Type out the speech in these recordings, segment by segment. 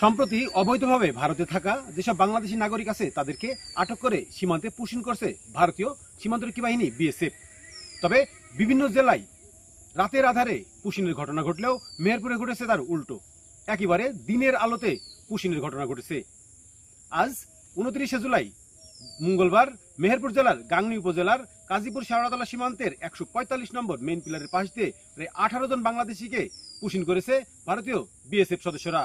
সম্প্রতি অবৈধভাবে ভারতে থাকা যেসব বাংলাদেশি নাগরিক আছে তাদেরকে আটক করে সীমান্তে পুশিং করছে ভারতীয় সীমান্তরক্ষী বাহিনী বিএসএফ। তবে বিভিন্ন জেলায় রাতের আধারে পুশিনের ঘটনা ঘটলেও মেহেরপুরে ঘটেছে তার উল্টো, একেবারে দিনের আলোতে পুশিনের ঘটনা ঘটেছে। আজ 29শে জুলাই মঙ্গলবার মেহেরপুর জেলার গাংনী উপজেলার কাজীপুর শেওড়াতলা সীমান্তের 145 নম্বর মেইন পিলারের পাশ দিয়ে প্রায় 18 জন বাংলাদেশিকে পুশিন করেছে ভারতীয় বিএসএফ সদস্যরা।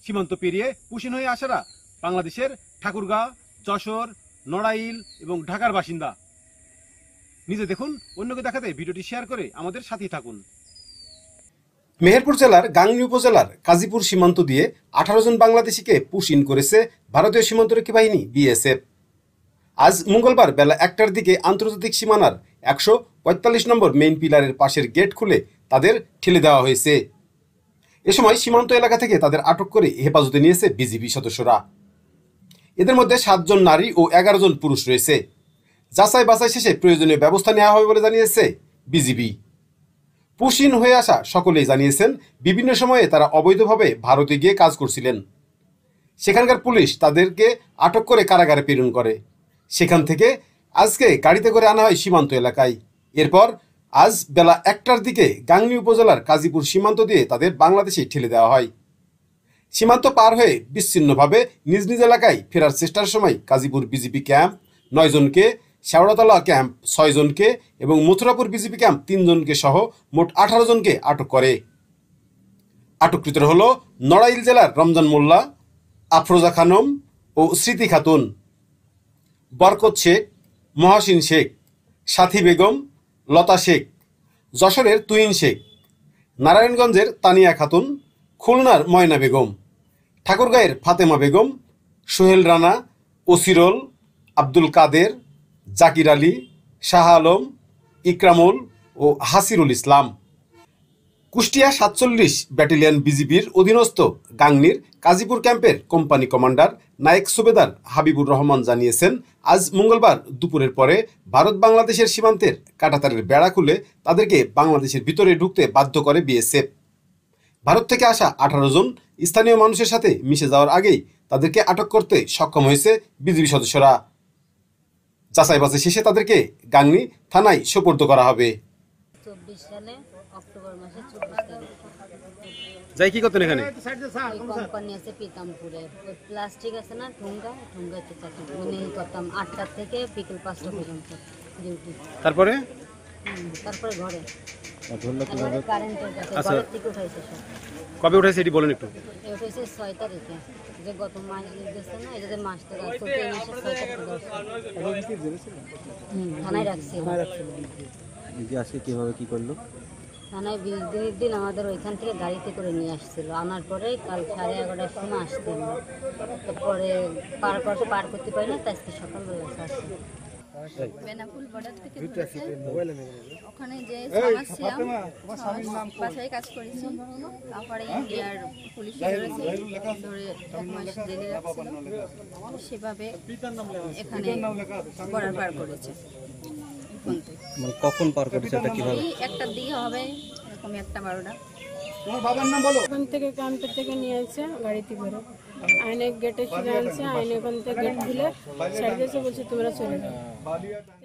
সীমান্ত পেরিয়ে পুশিন হয়ে আসারা বাংলাদেশের ঠাকুরগাঁও, যশোর, নড়াইল এবং ঢাকার বাসিন্দা। নিজে দেখুন, অন্যকে দেখাতে ভিডিওটি শেয়ার করে আমাদের সাথেই থাকুন। মেহেরপুর জেলার গাংনী উপজেলার কাজীপুর সীমান্ত দিয়ে 18 জন বাংলাদেশিকে পুশিন করেছে ভারতীয় সীমান্তরক্ষী বাহিনী বিএসএফ। আজ মঙ্গলবার বেলা 1টার দিকে আন্তর্জাতিক সীমানার 145 নম্বর মেইন পিলারের পাশের গেট খুলে তাদের ঠেলে দেওয়া হয়েছে। এ সময় সীমান্ত এলাকা থেকে তাদের আটক করে হেফাজতে নিয়েছে বিজিবি সদস্যরা। এদের মধ্যে 7 জন নারী ও 11 জন পুরুষ রয়েছে। যাচাই বাছাই শেষে প্রয়োজনীয় ব্যবস্থা নেওয়া হবে বলে জানিয়েছে বিজিবি। পুশিন হয়ে আসা সকলেই জানিয়েছেন বিভিন্ন সময়ে তারা অবৈধভাবে ভারতে গিয়ে কাজ করছিলেন। সেখানকার পুলিশ তাদেরকে আটক করে কারাগারে প্রেরণ করে। সেখান থেকে আজকে গাড়িতে করে আনা হয় সীমান্ত এলাকায়। এরপর আজ বেলা 1টার দিকে গাংনী উপজেলার কাজীপুর সীমান্ত দিয়ে তাদের বাংলাদেশে ঠেলে দেওয়া হয়। সীমান্ত পার হয়ে বিচ্ছিন্নভাবে নিজ নিজ এলাকায় ফেরার চেষ্টার সময় কাজীপুর বিজিবি ক্যাম্প 9 জনকে, শেওড়াতলা ক্যাম্প 6 জনকে এবং মথুরাপুর বিজিবি ক্যাম্প 3 জনকে সহ মোট 18 জনকে আটক করে। আটককৃতরা হল নড়াইল জেলার রমজান মোল্লা, আফরোজা খানম ও স্মৃতি খাতুন, বরকত শেখ, মহাসিন শেখ, সাথী বেগম, লতা শেখ, যশোরের তুহিন শেখ, নারায়ণগঞ্জের তানিয়া খাতুন, খুলনার ময়না বেগম, ঠাকুরগাঁয়ের ফাতেমা বেগম, সোহেল রানা, ওসিরল, আব্দুল কাদের, জাকির আলী, শাহ আলম, ইকরামুল ও হাসিরুল ইসলাম। কুষ্টিয়া 47 ব্যাটালিয়ন বিজিবির অধীনস্থ গাংনীর কাজীপুর ক্যাম্পের কোম্পানি কমান্ডার নায়েক সুবেদার হাবিবুর রহমান জানিয়েছেন, আজ মঙ্গলবার দুপুরের পরে ভারত বাংলাদেশের সীমান্তের কাঁটাতারের বেড়া খুলে তাদেরকে বাংলাদেশের ভিতরে ঢুকতে বাধ্য করে বিএসএফ। ভারত থেকে আসা 18 জন স্থানীয় মানুষের সাথে মিশে যাওয়ার আগেই তাদেরকে আটক করতে সক্ষম হয়েছে বিজিবি সদস্যরা। যাচাই বাছাই শেষে তাদেরকে গাংনী থানায় সোপর্দ করা হবে। 24 সালে অক্টোবর মাসে 24 তারিখ যাই কি করতেন এখানে? কোম্পানি আছে পিতামপুরে, ওই প্লাস্টিক আছে না, ঠুঙ্গাতে চাকরি উনি করতাম 8টা থেকে বিকেল 5টা পর্যন্ত ডিউটি। তারপরে ঘরে কারেন্টের কাছে ঘরের থেকে উঠাইছে সব। কবে উঠেছে এটি বলেন একটু। উঠেছে 6 তারিখে, যে গত মাস গেছে না, এটা মাস থেকে চলতি মাসের 6 তারিখে থানায় রাখছি। আজকে কিভাবে কি করলো? থানায় 20 দিনের দিন আমাদের ওইখান থেকে গাড়িতে করে নিয়ে আসছিল। আনার পরে কাল 11:30টার সময় আসতে হলো। তারপরে পার করতে পারি না, তাই সকালবেলা আসছে। বেনাপুল বর্ডার থেকে ধরেছে, ওখানে যে ছিলাম বাসায় কাজ করেছি। তারপরে ইন্ডিয়ার পুলিশ ধরেছে, ধরে 1 মাস জেলে রাখছিল। সেভাবে এখানে বর্ডার পার করেছে। কখন পার করেছে এটা কিভাবে? একটা দিকে হবে এরকম 1টা 12টা। ওখান থেকে ক্যাম্পের থেকে নিয়ে আসছে গাড়িতে করে, আইনে গেটে ফিরে আনছে। আইনে ওখান থেকে গেট খুলে ছেড়ে দিয়েছে, বলছে তোমরা চলে যাও।